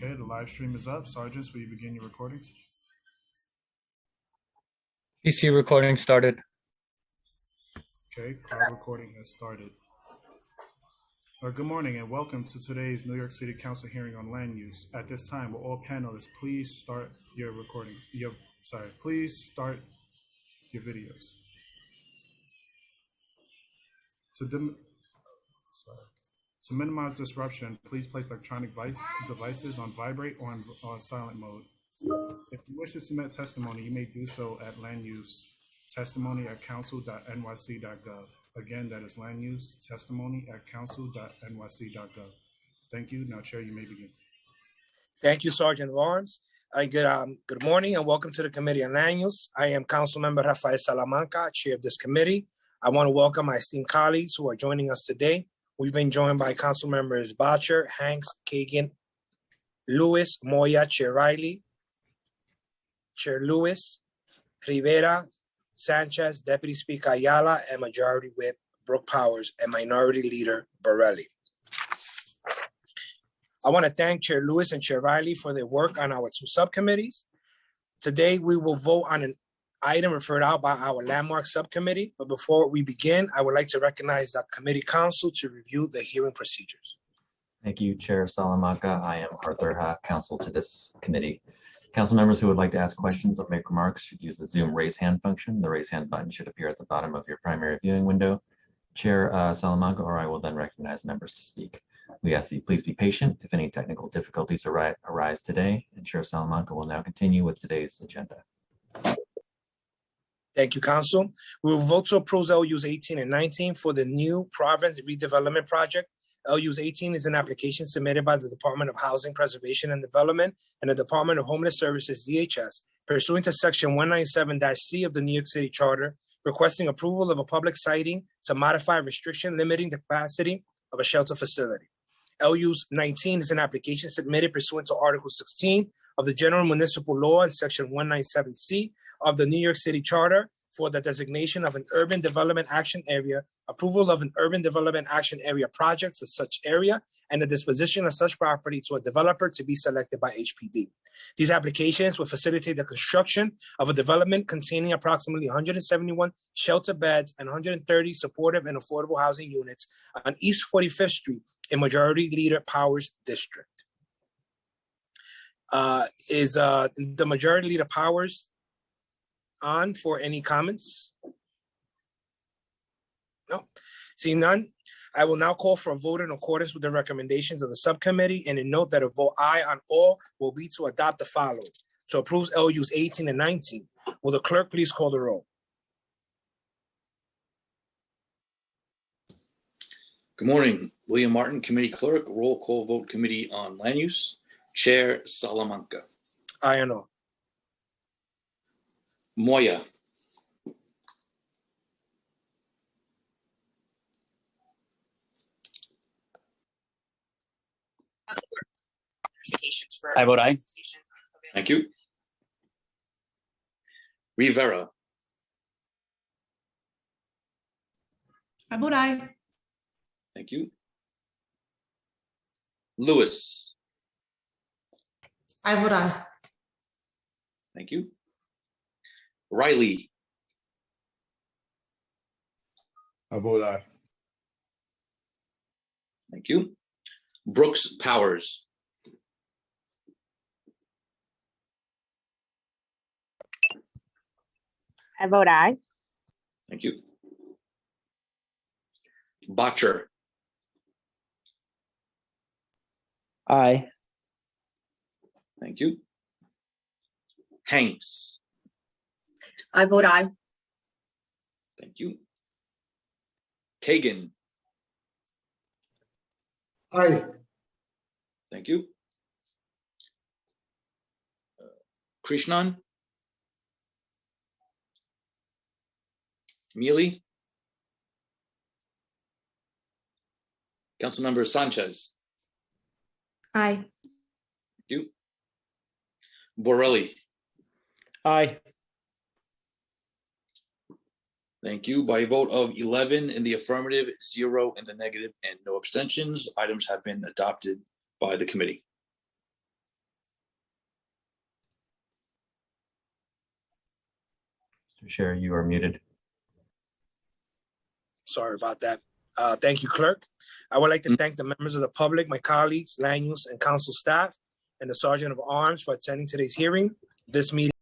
Okay, the live stream is up. Sergeants, will you begin your recordings? PC recording started. Okay, crowd recording has started. Good morning and welcome to today's New York City Council hearing on land use. At this time, will all panelists please start your recording? Please start your videos. To minimize disruption, please place electronic devices on vibrate or on silent mode. If you wish to submit testimony, you may do so at landuse.testimony@council.nyc.gov. Again, that is landuse.testimony@council.nyc.gov. Thank you. Now, Chair, you may begin. Thank you, Sergeant Lawrence. Good morning and welcome to the Committee on Land Use. I am Councilmember Rafael Salamanca, Chair of this committee. I want to welcome my esteemed colleagues who are joining us today. We've been joined by Council Members Bottcher, Hanks, Kagan, Lewis, Moya, Chair Riley, Chair Lewis, Rivera, Sanchez, Deputy Speaker Ayala, and Majority Whip Brooke Powers, and Minority Leader Borelli. I want to thank Chair Lewis and Chair Riley for their work on our two subcommittees. Today, we will vote on an item referred out by our landmark subcommittee. But before we begin, I would like to recognize the committee counsel to review the hearing procedures. Thank you, Chair Salamanca. I am Arthur, counsel to this committee. Council members who would like to ask questions or make remarks should use the Zoom raise hand function. The raise hand button should appear at the bottom of your primary viewing window. Chair Salamanca or I will then recognize members to speak. We ask that you please be patient if any technical difficulties arise today, and Chair Salamanca will now continue with today's agenda. Thank you, Council. We will vote to approve LUs 18 and 19 for the new Province redevelopment project. LUs 18 is an application submitted by the Department of Housing Preservation and Development and the Department of Homeless Services, DHS, pursuant to Section 197-C of the New York City Charter, requesting approval of a public siting to modify a restriction limiting the capacity of a shelter facility. LUs 19 is an application submitted pursuant to Article 16 of the General Municipal Law and Section 197-C of the New York City Charter for the designation of an urban development action area, approval of an urban development action area project for such area, and the disposition of such property to a developer to be selected by HPD. These applications will facilitate the construction of a development containing approximately 171 shelter beds and 130 supportive and affordable housing units on East 45th Street in Majority Leader Powers District. Is the Majority Leader Powers on for any comments? No. Seeing none, I will now call for a vote in accordance with the recommendations of the subcommittee, and a note that a vote aye on all will be to adopt the following: to approve LUs 18 and 19. Will the clerk please call the roll? Good morning. William Martin, Committee Clerk. Roll call vote, Committee on Land Use. Chair Salamanca. Aye and all. Moya. I vote aye. Thank you. Rivera. I vote aye. Thank you. Lewis. I vote aye. Thank you. Riley. I vote aye. Thank you. Brooks Powers. I vote aye. Thank you. Bottcher. Aye. Thank you. Hanks. I vote aye. Thank you. Kagan. Aye. Thank you. Krishnan. Mealy. Councilmember Sanchez. Aye. Thank you. Borelli. Aye. Thank you. By a vote of 11 in the affirmative, 0 in the negative, and no abstentions, items have been adopted by the committee. Chair, you are muted. Sorry about that. Thank you, Clerk. I would like to thank the members of the public, my colleagues, land use and council staff, and the Sergeant of Arms for attending today's hearing. This meeting